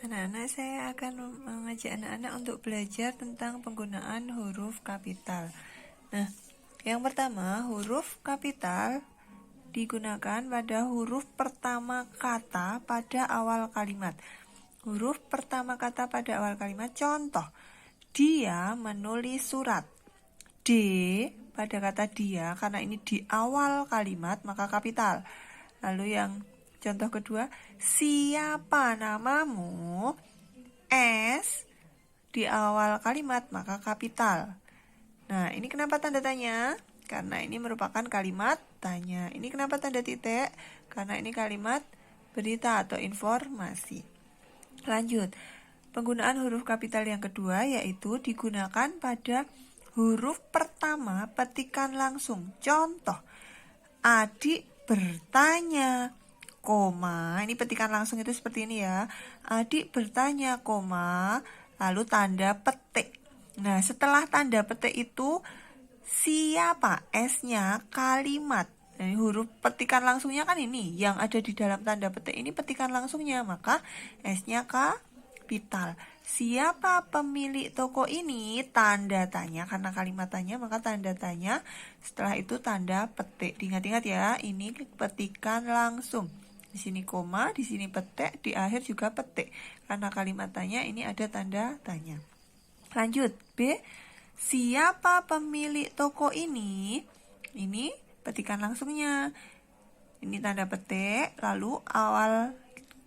Anak-anak, saya akan mengajak anak-anak untuk belajar tentang penggunaan huruf kapital. Nah, yang pertama, huruf kapital digunakan pada huruf pertama kata pada awal kalimat. Huruf pertama kata pada awal kalimat, contoh, dia menulis surat. D pada kata dia, karena ini di awal kalimat, maka kapital. Lalu yang contoh kedua, siapa namamu? S di awal kalimat, maka kapital. Nah, ini kenapa tanda tanya? Karena ini merupakan kalimat tanya. Ini kenapa tanda titik? Karena ini kalimat berita atau informasi. Lanjut, penggunaan huruf kapital yang kedua yaitu digunakan pada huruf pertama petikan langsung. Contoh, adik bertanya, koma, ini petikan langsung itu seperti ini ya. Adik bertanya, koma, lalu tanda petik. Nah, setelah tanda petik itu siapa? S-nya kalimat. Nah, huruf petikan langsungnya kan ini, yang ada di dalam tanda petik ini petikan langsungnya, maka S-nya kapital. Siapa pemilik toko ini? Tanda tanya, karena kalimat tanya maka tanda tanya. Setelah itu tanda petik. Diingat-ingat ya, ini petikan langsung. Di sini koma, di sini petik, di akhir juga petik. Karena kalimat tanya ini ada tanda tanya. Lanjut, B. Siapa pemilik toko ini? Ini petikan langsungnya. Ini tanda petik, lalu awal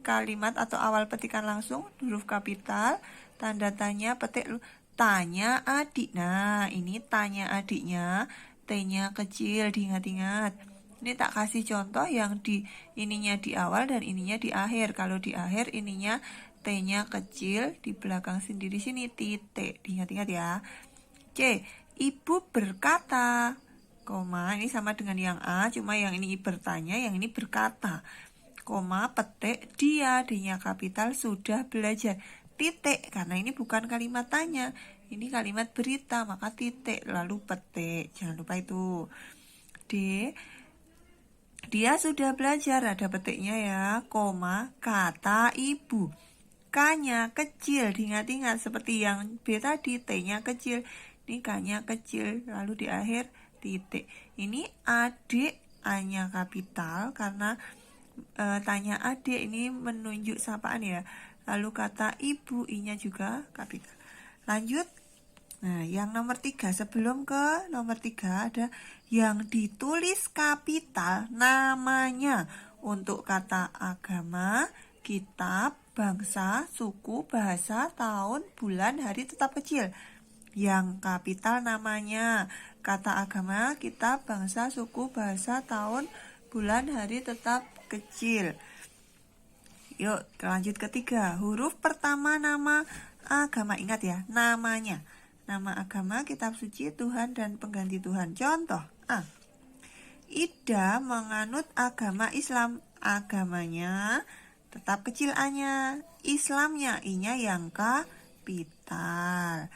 kalimat atau awal petikan langsung huruf kapital, tanda tanya, petik, tanya adik. Nah, ini tanya adiknya, T-nya kecil, diingat-ingat. Ini tak kasih contoh yang di ininya di awal dan ininya di akhir. Kalau di akhir ininya T-nya kecil, di belakang sendiri sini titik. Diingat-ingat ya. C. Ibu berkata, koma, ini sama dengan yang A, cuma yang ini bertanya, yang ini berkata. Koma, petik, dia, D-nya kapital, sudah belajar. Titik, karena ini bukan kalimat tanya, ini kalimat berita, maka titik, lalu petik. Jangan lupa itu. D. Dia sudah belajar, ada petiknya ya, koma, kata ibu. K-nya kecil, diingat-ingat seperti yang B tadi, T-nya kecil, ini K-nya kecil, lalu di akhir titik. Ini adik, A-nya kapital, karena tanya adik ini menunjuk sapaan ya. Lalu kata ibu, I-nya juga kapital. Lanjut. Nah, yang nomor 3, sebelum ke nomor 3 ada yang ditulis kapital namanya. Untuk kata agama, kitab, bangsa, suku, bahasa, tahun, bulan, hari tetap kecil. Yang kapital namanya. Kata agama, kitab, bangsa, suku, bahasa, tahun, bulan, hari tetap kecil. Yuk, lanjut ketiga. Huruf pertama nama agama. Ingat ya, namanya. Nama agama, kitab suci, Tuhan, dan pengganti Tuhan. Contoh, A. Ida menganut agama Islam. Agamanya tetap kecil A-nya. Islamnya, I-nya yang kapital.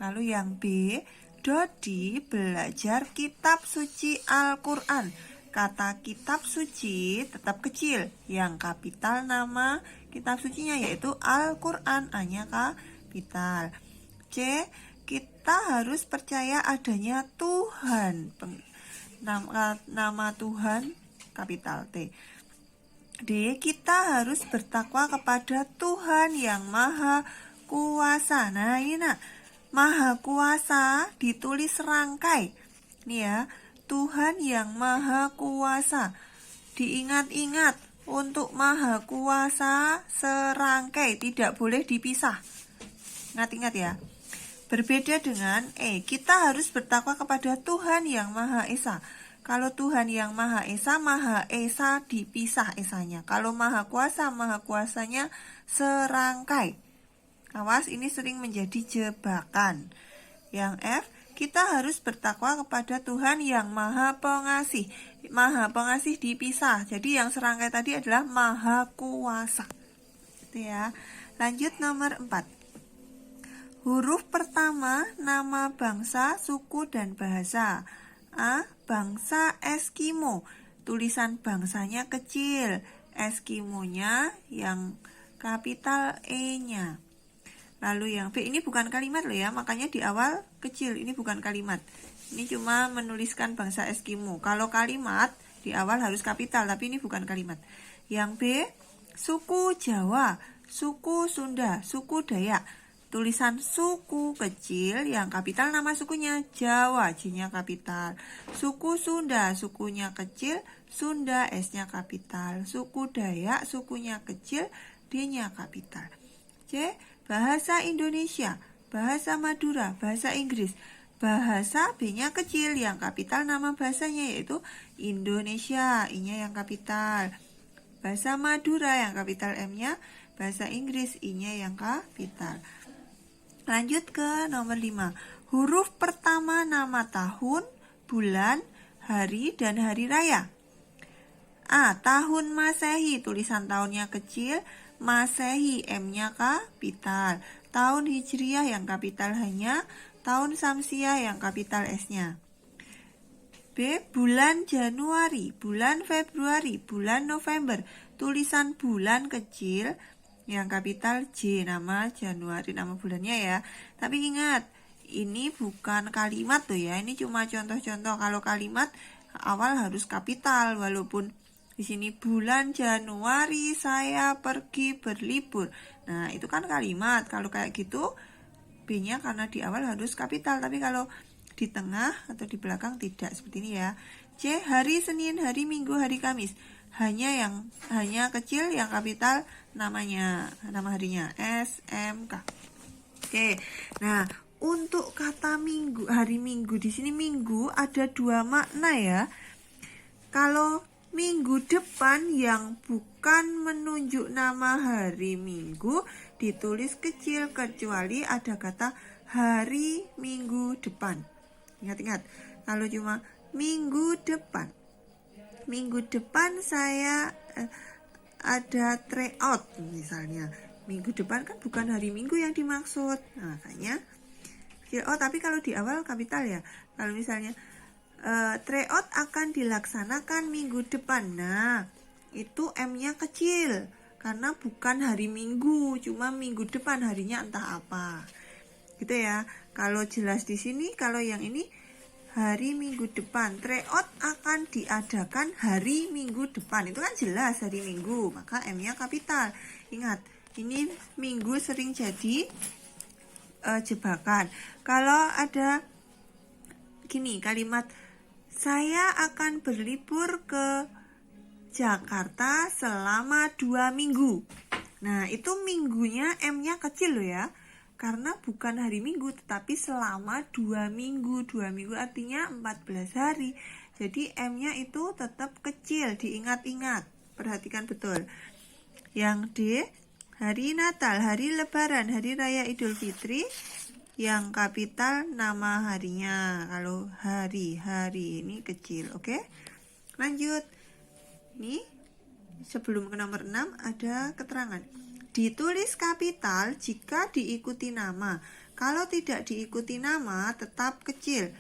Lalu yang B. Dodi belajar kitab suci Al-Quran. Kata kitab suci tetap kecil. Yang kapital nama kitab sucinya yaitu Al-Quran. A-nya kapital. C. Kita harus percaya adanya Tuhan. Nama Tuhan kapital T. D. Kita harus bertakwa kepada Tuhan yang Maha Kuasa. Nah, ini nak, Maha Kuasa ditulis serangkai. Ini ya, Tuhan yang Maha Kuasa. Diingat-ingat, untuk Maha Kuasa serangkai, tidak boleh dipisah. Ingat-ingat ya. Berbeda dengan E, kita harus bertakwa kepada Tuhan yang Maha Esa. Kalau Tuhan yang Maha Esa dipisah esanya. Kalau Maha Kuasanya serangkai. Awas, ini sering menjadi jebakan. Yang F, kita harus bertakwa kepada Tuhan yang Maha Pengasih. Maha Pengasih dipisah. Jadi yang serangkai tadi adalah Maha Kuasa. Gitu ya. Lanjut nomor 4. Huruf pertama, nama bangsa, suku, dan bahasa. A. Bangsa Eskimo. Tulisan bangsanya kecil. Eskimonya yang kapital E-nya. Lalu yang B ini bukan kalimat loh ya, makanya di awal kecil, ini bukan kalimat. Ini cuma menuliskan bangsa Eskimo. Kalau kalimat di awal harus kapital, tapi ini bukan kalimat. Yang B, suku Jawa, suku Sunda, suku Dayak. Tulisan suku kecil, yang kapital nama sukunya Jawa, J-nya kapital. Suku Sunda, sukunya kecil, Sunda, S-nya kapital. Suku Dayak, sukunya kecil, D-nya kapital. C, bahasa Indonesia, bahasa Madura, bahasa Inggris. Bahasa B-nya kecil, yang kapital nama bahasanya yaitu Indonesia, I-nya yang kapital. Bahasa Madura yang kapital M-nya, bahasa Inggris I-nya yang kapital. Lanjut ke nomor 5. Huruf pertama nama tahun, bulan, hari, dan hari raya. A. Tahun Masehi, tulisan tahunnya kecil, Masehi, M-nya kapital. Tahun Hijriah yang kapital H-nya, tahun Samsiah yang kapital S-nya. B. Bulan Januari, bulan Februari, bulan November. Tulisan bulan kecil, yang kapital J, nama Januari, nama bulannya ya. Tapi ingat, ini bukan kalimat tuh ya, ini cuma contoh-contoh. Kalau kalimat awal harus kapital, walaupun di sini bulan Januari saya pergi berlibur. Nah, itu kan kalimat. Kalau kayak gitu, B-nya karena di awal harus kapital. Tapi kalau di tengah atau di belakang tidak, seperti ini ya. C. Hari Senin, hari Minggu, hari Kamis. Hanya kecil, yang kapital namanya, nama harinya S, M, K. Oke. Nah, untuk kata minggu, hari Minggu di sini minggu ada dua makna ya. Kalau minggu depan yang bukan menunjuk nama hari Minggu ditulis kecil, kecuali ada kata hari Minggu depan. Ingat-ingat, kalau cuma minggu depan. Minggu depan saya ada tryout misalnya. Minggu depan kan bukan hari Minggu yang dimaksud. Nah, makanya tapi kalau di awal kapital ya. Kalau misalnya tryout akan dilaksanakan minggu depan. Nah, itu M-nya kecil karena bukan hari Minggu, cuma minggu depan, harinya entah apa. Gitu ya. Kalau jelas di sini, kalau yang ini hari Minggu depan, tryout akan diadakan hari Minggu depan. Itu kan jelas hari Minggu, maka M-nya kapital. Ingat, ini Minggu sering jadi jebakan. Kalau ada gini kalimat, saya akan berlibur ke Jakarta selama 2 minggu. Nah, itu minggunya M-nya kecil loh ya. Karena bukan hari Minggu, tetapi selama 2 minggu. 2 minggu artinya 14 hari. Jadi M-nya itu tetap kecil, diingat-ingat. Perhatikan betul. Yang D, hari Natal, hari Lebaran, hari Raya Idul Fitri. Yang kapital nama harinya. Kalau hari ini kecil, oke? Lanjut. Ini sebelum ke nomor 6 ada keterangan. Ditulis kapital jika diikuti nama. Kalau tidak diikuti nama, tetap kecil.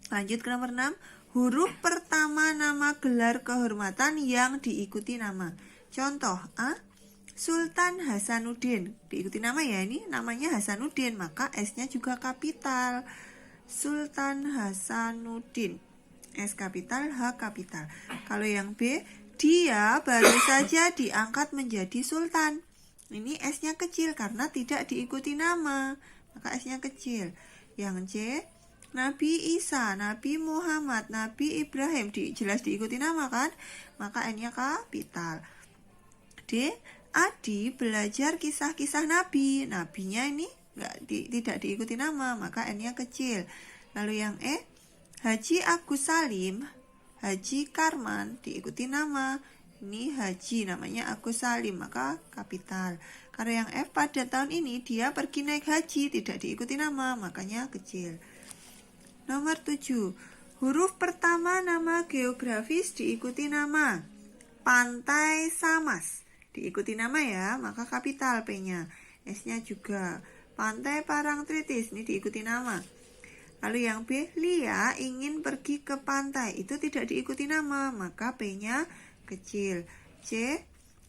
Lanjut ke nomor 6. Huruf pertama nama gelar kehormatan yang diikuti nama. Contoh A. Sultan Hasanuddin. Diikuti nama ya, ini namanya Hasanuddin, maka S-nya juga kapital. Sultan Hasanuddin. S kapital, H kapital. Kalau yang B, dia baru saja diangkat menjadi sultan. Ini S-nya kecil karena tidak diikuti nama, maka S-nya kecil. Yang C, Nabi Isa, Nabi Muhammad, Nabi Ibrahim, jelas diikuti nama kan, maka N-nya kapital. D, Adi belajar kisah-kisah Nabi. Nabinya ini tidak diikuti nama, maka N-nya kecil. Lalu yang E, Haji Agus Salim, Haji Karman, diikuti nama. Ini Haji, namanya Agus Salim, maka kapital. Karena yang F, pada tahun ini dia pergi naik haji, tidak diikuti nama, makanya kecil. Nomor 7. Huruf pertama nama geografis diikuti nama. Pantai Samas, diikuti nama ya, maka kapital P-nya. S-nya juga. Pantai Parangtritis, ini diikuti nama. Lalu yang B, Lia ingin pergi ke pantai, itu tidak diikuti nama, maka P-nya kecil. C,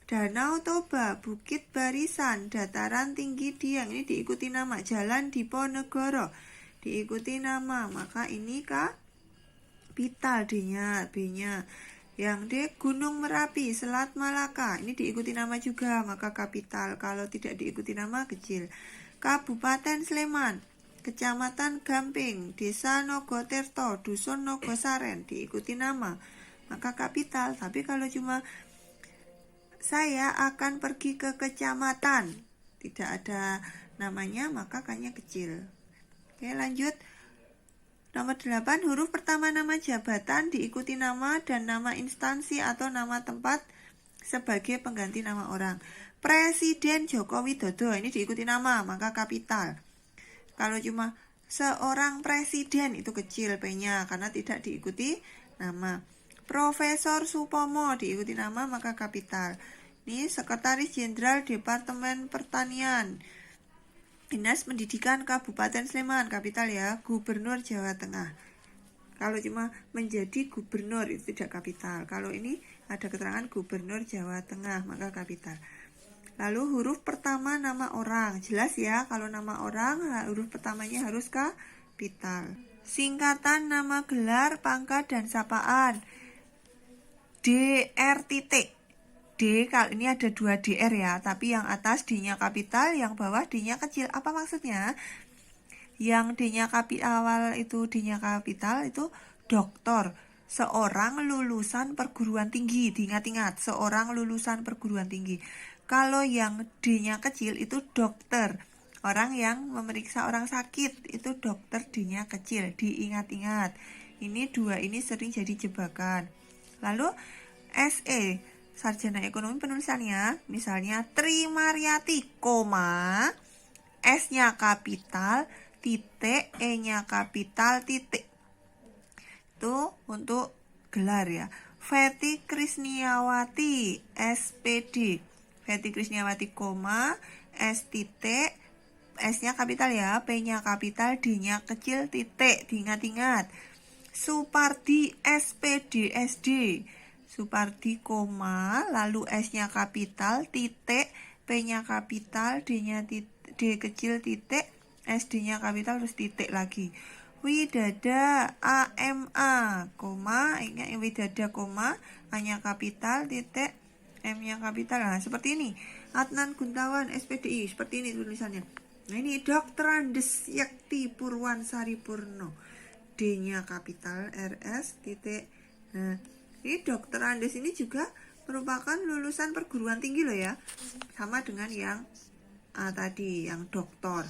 Danau Toba, Bukit Barisan, Dataran Tinggi Dieng. Ini diikuti nama. Jalan Diponegoro, diikuti nama. Maka ini kapital D-nya, B-nya. Yang D, Gunung Merapi, Selat Malaka. Ini diikuti nama juga, maka kapital. Kalau tidak diikuti nama, kecil. Kabupaten Sleman, Kecamatan Gamping, Desa Nogotirto, Dusun Nogosaren, diikuti nama, maka kapital. Tapi kalau cuma saya akan pergi ke kecamatan, tidak ada namanya, maka K-nya kecil. Oke, lanjut. Nomor 8, huruf pertama nama jabatan diikuti nama dan nama instansi atau nama tempat sebagai pengganti nama orang. Presiden Joko Widodo, ini diikuti nama, maka kapital. Kalau cuma seorang presiden, itu kecil P-nya karena tidak diikuti nama. Profesor Supomo, diikuti nama, maka kapital. Ini Sekretaris Jenderal Departemen Pertanian, Dinas Pendidikan Kabupaten Sleman, kapital ya. Gubernur Jawa Tengah. Kalau cuma menjadi gubernur, itu tidak kapital. Kalau ini ada keterangan Gubernur Jawa Tengah, maka kapital. Lalu huruf pertama nama orang, jelas ya, kalau nama orang huruf pertamanya harus kapital. Singkatan nama gelar, pangkat, dan sapaan. DR titik. D, kalau ini ada 2 DR ya, tapi yang atas D-nya kapital, yang bawah D-nya kecil. Apa maksudnya? Yang D-nya awal itu D-nya kapital itu doktor, seorang lulusan perguruan tinggi. Diingat-ingat, seorang lulusan perguruan tinggi. Kalau yang D-nya kecil itu dokter, orang yang memeriksa orang sakit, itu dokter D-nya kecil. Diingat-ingat. Ini 2 ini sering jadi jebakan. Lalu SE, sarjana ekonomi penulisannya, misalnya Tri Mariati, koma, S-nya kapital, titik, E-nya kapital, titik. Itu untuk gelar ya. Feti Krisniawati, SPD. Feti Krisniawati, koma, S titik, S-nya kapital ya, P-nya kapital, D-nya kecil, titik. Diingat-ingat. Supardi, SPD, SD. Supardi, koma, lalu S-nya kapital, titik, P-nya kapital, D-nya D kecil, titik, SD-nya kapital, terus titik lagi. Widada, AMA, koma, ingat Widada, koma, A-nya kapital, titik, M-nya kapital. Nah, seperti ini. Adnan Guntawan, SPDI, seperti ini tulisannya. Nah, ini Dr. Andes Yakti Purwansari Purno, D-nya kapital, RS, titik. Nah, ini Dr. Andes ini juga merupakan lulusan perguruan tinggi loh ya. Sama dengan yang tadi, yang doktor.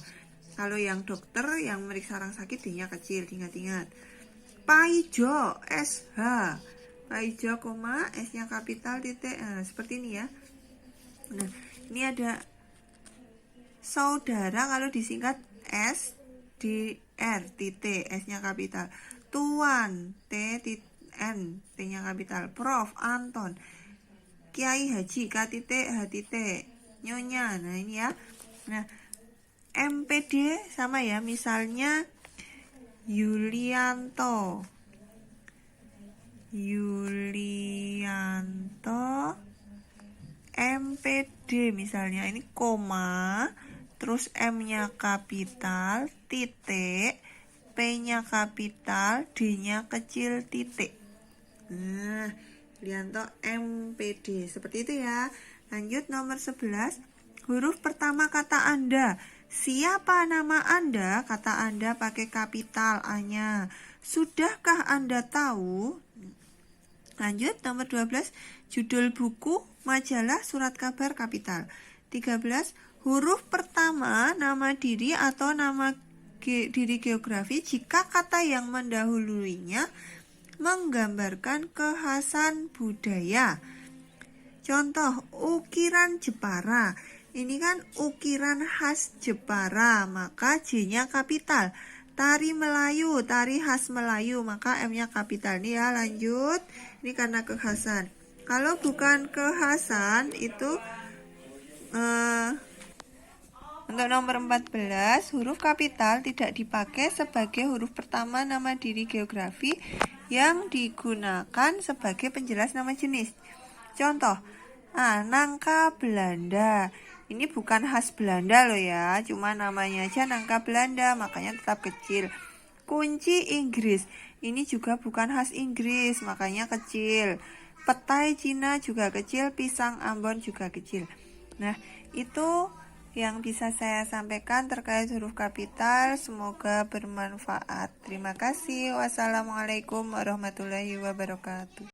Kalau yang dokter yang meriksa orang sakit D-nya kecil, ingat-ingat. Paijo, SH. Paijo, koma, S-nya kapital, titik. Nah, seperti ini ya. Nah, ini ada saudara, kalau disingkat S, D, R, titik, S-nya kapital. Tuan, T, titik. N, T-nya kapital. Prof, Anton. Kiai Haji, K titik, H titik. Nyonya, nah ini ya. Nah, MPD sama ya, misalnya Yulianto, MPD misalnya, ini koma, terus M-nya kapital, titik, P-nya kapital, D-nya kecil, titik. Nah, Lianto MPD, seperti itu ya. Lanjut nomor 11, huruf pertama kata Anda. Siapa nama Anda? Kata Anda pakai kapital A-nya. Sudahkah Anda tahu? Lanjut nomor 12, judul buku, majalah, surat kabar, kapital. 13, huruf pertama nama diri atau nama diri geografi jika kata yang mendahulunya menggambarkan kekhasan budaya. Contoh, ukiran Jepara. Ini kan ukiran khas Jepara, maka J-nya kapital. Tari Melayu, tari khas Melayu, maka M-nya kapital. Ini ya, lanjut. Ini karena kekhasan. Kalau bukan kekhasan, itu untuk nomor 14, huruf kapital tidak dipakai sebagai huruf pertama nama diri geografi yang digunakan sebagai penjelas nama jenis. Contoh, Nangka Belanda. Ini bukan khas Belanda loh ya, cuma namanya aja nangka Belanda, makanya tetap kecil. Kunci Inggris. Ini juga bukan khas Inggris, makanya kecil. Petai Cina juga kecil, pisang Ambon juga kecil. Nah, itu yang bisa saya sampaikan terkait huruf kapital. Semoga bermanfaat. Terima kasih. Wassalamualaikum warahmatullahi wabarakatuh.